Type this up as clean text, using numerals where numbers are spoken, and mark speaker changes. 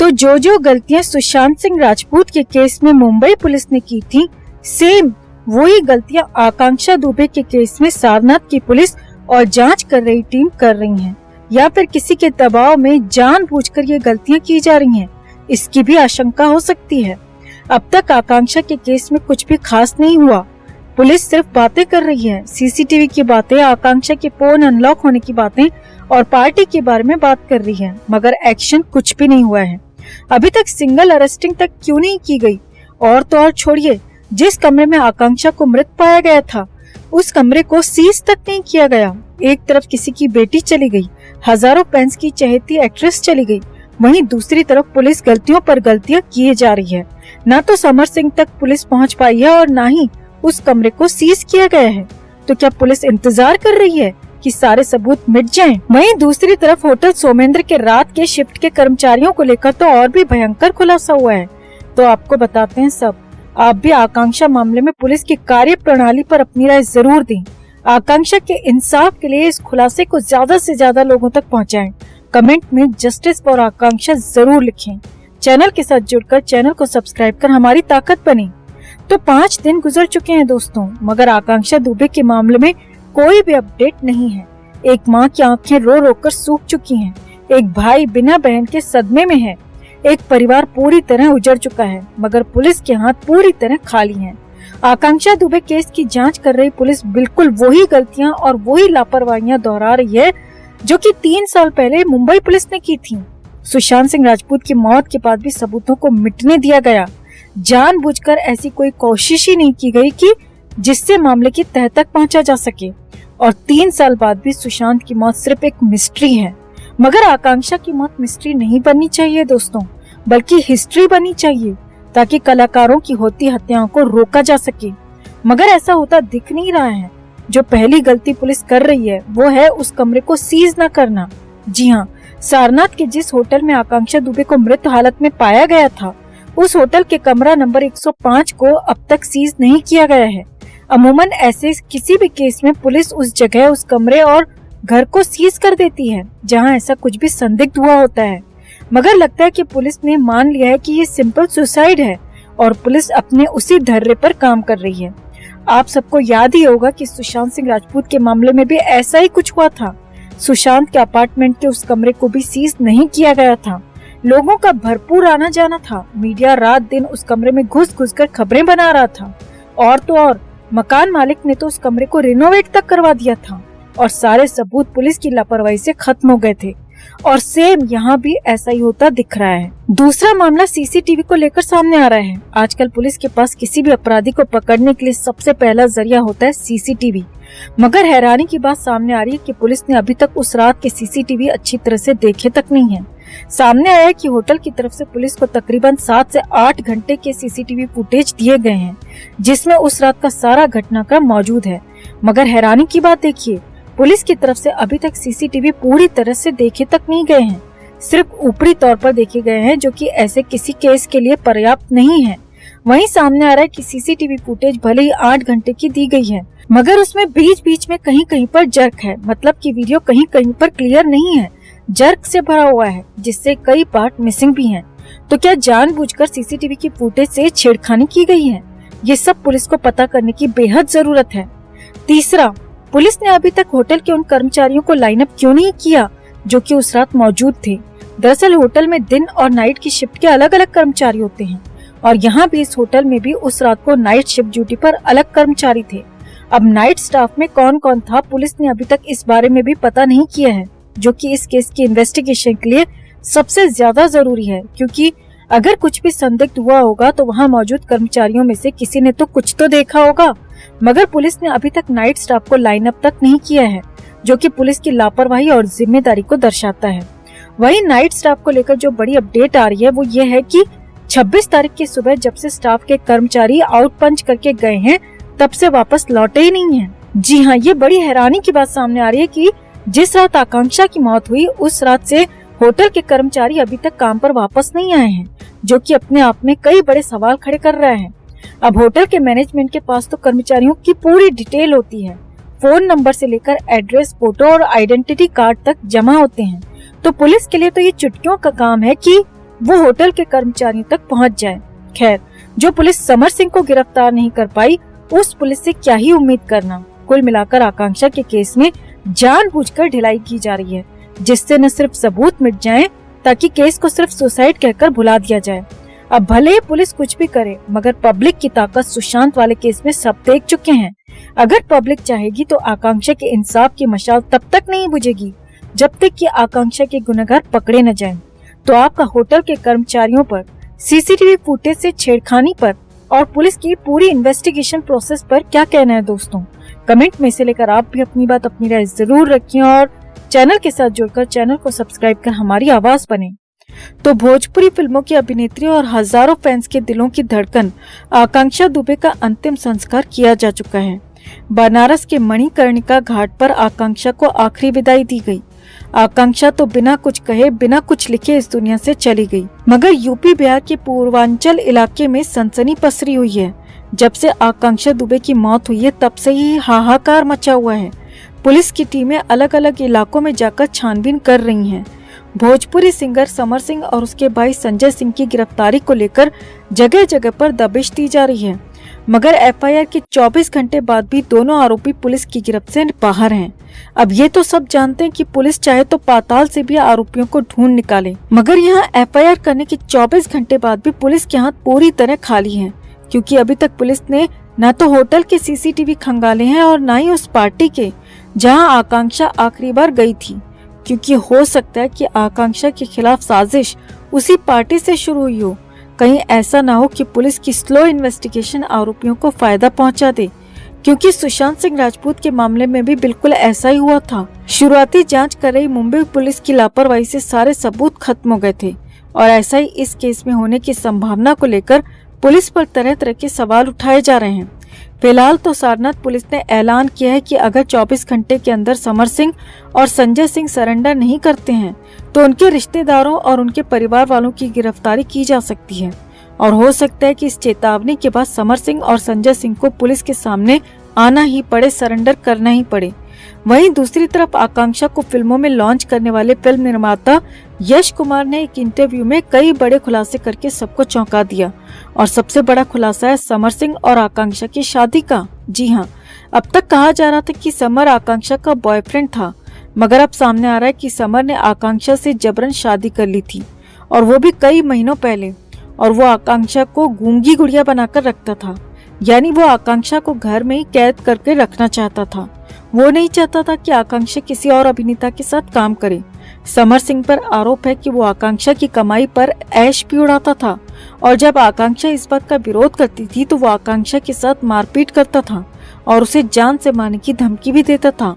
Speaker 1: तो जो गलतियां सुशांत सिंह राजपूत के केस में मुंबई पुलिस ने की थी, सेम वही गलतियां आकांक्षा दुबे के केस में सारनाथ की पुलिस और जांच कर रही टीम कर रही है, या फिर किसी के दबाव में जानबूझकर ये गलतियां की जा रही हैं, इसकी भी आशंका हो सकती है। अब तक आकांक्षा के केस में कुछ भी खास नहीं हुआ। पुलिस सिर्फ बातें कर रही है, सीसीटीवी की बातें, आकांक्षा के फोन अनलॉक होने की बातें और पार्टी के बारे में बात कर रही है, मगर एक्शन कुछ भी नहीं हुआ है। अभी तक सिंगल अरेस्टिंग तक क्यों नहीं की गई? और तो और छोड़िए, जिस कमरे में आकांक्षा को मृत पाया गया था, उस कमरे को सीज तक नहीं किया गया। एक तरफ किसी की बेटी चली गई, हजारों फैंस की चहेती एक्ट्रेस चली गई, वहीं दूसरी तरफ पुलिस गलतियों पर गलतियां किए जा रही है। न तो समर सिंह तक पुलिस पहुंच पाई है और न ही उस कमरे को सीज किया गया है। तो क्या पुलिस इंतजार कर रही है कि सारे सबूत मिट जाएं? वहीं दूसरी तरफ होटल सोमेंद्र के रात के शिफ्ट के कर्मचारियों को लेकर तो और भी भयंकर खुलासा हुआ है। तो आपको बताते हैं सब। आप भी आकांक्षा मामले में पुलिस की कार्य प्रणाली पर अपनी राय जरूर दें। आकांक्षा के इंसाफ के लिए इस खुलासे को ज्यादा से ज्यादा लोगों तक पहुंचाएं। कमेंट में जस्टिस फॉर आकांक्षा जरूर लिखें। चैनल के साथ जुड़कर चैनल को सब्सक्राइब कर हमारी ताकत बने। तो 5 दिन गुजर चुके हैं दोस्तों, मगर आकांक्षा दुबे के मामले में कोई भी अपडेट नहीं है। एक माँ की आंखें रो रो कर सूख चुकी हैं, एक भाई बिना बहन के सदमे में है, एक परिवार पूरी तरह उजड़ चुका है, मगर पुलिस के हाथ पूरी तरह खाली हैं। आकांक्षा दुबे केस की जांच कर रही पुलिस बिल्कुल वही गलतियां और वही लापरवाहियां दोहरा रही है जो कि 3 साल पहले मुंबई पुलिस ने की थी। सुशांत सिंह राजपूत की मौत के बाद भी सबूतों को मिटने दिया गया। जानबूझकर ऐसी कोई कोशिश ही नहीं की गई कि जिससे मामले की तह तक पहुंचा जा सके। और 3 साल बाद भी सुशांत की मौत सिर्फ एक मिस्ट्री है। मगर आकांक्षा की मौत मिस्ट्री नहीं बननी चाहिए दोस्तों, बल्कि हिस्ट्री बननी चाहिए, ताकि कलाकारों की होती हत्याओं को रोका जा सके। मगर ऐसा होता दिख नहीं रहा है। जो पहली गलती पुलिस कर रही है वो है उस कमरे को सीज न करना। जी हाँ, सारनाथ के जिस होटल में आकांक्षा दुबे को मृत हालत में पाया गया था, उस होटल के कमरा नंबर 105 को अब तक सीज नहीं किया गया है। अमूमन ऐसे किसी भी केस में पुलिस उस जगह, उस कमरे और घर को सीज कर देती है जहां ऐसा कुछ भी संदिग्ध हुआ होता है। मगर लगता है कि पुलिस ने मान लिया है कि ये सिंपल सुसाइड है और पुलिस अपने उसी धर्रे पर काम कर रही है। आप सबको याद ही होगा कि सुशांत सिंह राजपूत के मामले में भी ऐसा ही कुछ हुआ था। सुशांत के अपार्टमेंट के उस कमरे को भी सीज नहीं किया गया था। लोगों का भरपूर आना जाना था। मीडिया रात दिन उस कमरे में घुस घुस कर खबरें बना रहा था। और तो और मकान मालिक ने तो उस कमरे को रिनोवेट तक करवा दिया था और सारे सबूत पुलिस की लापरवाही से खत्म हो गए थे। और सेम यहाँ भी ऐसा ही होता दिख रहा है। दूसरा मामला सीसीटीवी को लेकर सामने आ रहा है। आजकल पुलिस के पास किसी भी अपराधी को पकड़ने के लिए सबसे पहला जरिया होता है सीसीटीवी। मगर हैरानी की बात सामने आ रही है कि पुलिस ने अभी तक उस रात के सीसीटीवी अच्छी तरह से देखे तक नहीं है। सामने आया है कि होटल की तरफ से पुलिस को तकरीबन 7 से 8 घंटे के सीसीटीवी फुटेज दिए गए हैं, जिसमें उस रात का सारा घटनाक्रम मौजूद है। मगर हैरानी की बात देखिए, पुलिस की तरफ से अभी तक सीसीटीवी पूरी तरह से देखे तक नहीं गए हैं, सिर्फ ऊपरी तौर पर देखे गए हैं, जो कि ऐसे किसी केस के लिए पर्याप्त नहीं है। वहीं सामने आ रहा है कि सीसीटीवी फुटेज भले ही 8 घंटे की दी गई है, मगर उसमें बीच बीच में कहीं कहीं पर जर्क है, मतलब कि वीडियो कहीं कहीं पर क्लियर नहीं है, जर्क से भरा हुआ है, जिससे कई पार्ट मिसिंग भी हैं। तो क्या जानबूझकर सीसीटीवी की फुटेज से छेड़खानी की गई है? ये सब पुलिस को पता करने की बेहद जरूरत है। तीसरा, पुलिस ने अभी तक होटल के उन कर्मचारियों को लाइन अप क्यों नहीं किया जो कि उस रात मौजूद थे? दरअसल होटल में दिन और नाइट की शिफ्ट के अलग अलग कर्मचारी होते हैं और यहाँ भी इस होटल में भी उस रात को नाइट शिफ्ट ड्यूटी पर अलग कर्मचारी थे। अब नाइट स्टाफ में कौन कौन था, पुलिस ने अभी तक इस बारे में भी पता नहीं किया है, जो कि इस केस की इन्वेस्टिगेशन के लिए सबसे ज्यादा जरूरी है। क्योंकि अगर कुछ भी संदिग्ध हुआ होगा तो वहाँ मौजूद कर्मचारियों में से किसी ने तो कुछ तो देखा होगा। मगर पुलिस ने अभी तक नाइट स्टाफ को लाइन अप तक नहीं किया है, जो कि पुलिस की लापरवाही और जिम्मेदारी को दर्शाता है। वहीं नाइट स्टाफ को लेकर जो बड़ी अपडेट आ रही है वो ये है कि 26 तारीख की सुबह जब से स्टाफ के कर्मचारी आउट पंच करके गए हैं, तब से वापस लौटे ही नहीं है। जी हाँ, ये बड़ी हैरानी की बात सामने आ रही है कि जिस रात आकांक्षा की मौत हुई उस रात से होटल के कर्मचारी अभी तक काम पर वापस नहीं आए हैं, जो कि अपने आप में कई बड़े सवाल खड़े कर रहा है। अब होटल के मैनेजमेंट के पास तो कर्मचारियों की पूरी डिटेल होती है, फोन नंबर से लेकर एड्रेस, फोटो और आइडेंटिटी कार्ड तक जमा होते हैं। तो पुलिस के लिए तो ये चुटकियों का काम है कि वो होटल के कर्मचारियों तक पहुंच जाए। खैर, जो पुलिस समर सिंह को गिरफ्तार नहीं कर पाई, उस पुलिस से क्या ही उम्मीद करना। कुल मिलाकर आकांक्षा के केस में जानबूझकर ढिलाई की जा रही है, जिससे न सिर्फ सबूत मिट जाएं, ताकि केस को सिर्फ सुसाइड कहकर भुला दिया जाए। अब भले ही पुलिस कुछ भी करे, मगर पब्लिक की ताकत सुशांत वाले केस में सब देख चुके हैं। अगर पब्लिक चाहेगी तो आकांक्षा के इंसाफ की मशाल तब तक नहीं बुझेगी जब तक कि आकांक्षा के गुनहगार पकड़े न जाएं। तो आपका होटल के कर्मचारियों पर, सीसीटीवी फुटेज से छेड़खानी पर और पुलिस की पूरी इन्वेस्टिगेशन प्रोसेस पर क्या कहना है दोस्तों? कमेंट में से लेकर आप भी अपनी बात, अपनी राय जरूर रखिए और चैनल के साथ जुड़कर चैनल को सब्सक्राइब कर हमारी आवाज बने। तो भोजपुरी फिल्मों की अभिनेत्री और हजारों फैंस के दिलों की धड़कन आकांक्षा दुबे का अंतिम संस्कार किया जा चुका है। बनारस के मणिकर्णिका घाट पर आकांक्षा को आखिरी विदाई दी गई। आकांक्षा तो बिना कुछ कहे, बिना कुछ लिखे इस दुनिया से चली गई, मगर यूपी बिहार के पूर्वांचल इलाके में सनसनी पसरी हुई है। जब से आकांक्षा दुबे की मौत हुई है, तब से ही हाहाकार मचा हुआ है। पुलिस की टीमें अलग अलग इलाकों में जाकर छानबीन कर रही हैं। भोजपुरी सिंगर समर सिंह और उसके भाई संजय सिंह की गिरफ्तारी को लेकर जगह जगह पर दबिश दी जा रही है, मगर एफआईआर के 24 घंटे बाद भी दोनों आरोपी पुलिस की गिरफ्त से बाहर हैं। अब ये तो सब जानते हैं कि पुलिस चाहे तो पाताल से भी आरोपियों को ढूंढ निकाले, मगर यहाँ एफआईआर करने के 24 घंटे बाद भी पुलिस के हाथ पूरी तरह खाली हैं, क्योंकि अभी तक पुलिस ने न तो होटल के सीसीटीवी खंगाले हैं और न ही उस पार्टी के जहां आकांक्षा आखिरी बार गई थी, क्योंकि हो सकता है कि आकांक्षा के खिलाफ साजिश उसी पार्टी से शुरू हुई हो। कहीं ऐसा ना हो कि पुलिस की स्लो इन्वेस्टिगेशन आरोपियों को फायदा पहुंचा दे, क्योंकि सुशांत सिंह राजपूत के मामले में भी बिल्कुल ऐसा ही हुआ था। शुरुआती जांच कर रही मुंबई पुलिस की लापरवाही से सारे सबूत खत्म हो गए थे और ऐसा ही इस केस में होने की संभावना को लेकर पुलिस पर तरह तरह के सवाल उठाए जा रहे हैं। फिलहाल तो सारनाथ पुलिस ने ऐलान किया है कि अगर 24 घंटे के अंदर समर सिंह और संजय सिंह सरेंडर नहीं करते हैं तो उनके रिश्तेदारों और उनके परिवार वालों की गिरफ्तारी की जा सकती है, और हो सकता है कि इस चेतावनी के बाद समर सिंह और संजय सिंह को पुलिस के सामने आना ही पड़े, सरेंडर करना ही पड़े। वहीं दूसरी तरफ आकांक्षा को फिल्मों में लॉन्च करने वाले फिल्म निर्माता यश कुमार ने एक इंटरव्यू में कई बड़े खुलासे करके सबको चौंका दिया, और सबसे बड़ा खुलासा है समर सिंह और आकांक्षा की शादी का। जी हाँ, अब तक कहा जा रहा था कि समर आकांक्षा का बॉयफ्रेंड था, मगर अब सामने आ रहा है कि समर ने आकांक्षा से जबरन शादी कर ली थी, और वो भी कई महीनों पहले। और वो आकांक्षा को गूंगी गुड़िया बनाकर रखता था, यानी वो आकांक्षा को घर में ही कैद करके रखना चाहता था। वो नहीं चाहता था कि आकांक्षा किसी और अभिनेता के साथ काम करे। समर सिंह पर आरोप है कि वो आकांक्षा की कमाई पर ऐश भी उड़ाता था, और जब आकांक्षा इस बात का विरोध करती थी तो वो आकांक्षा के साथ मारपीट करता था और उसे जान से मारने की धमकी भी देता था।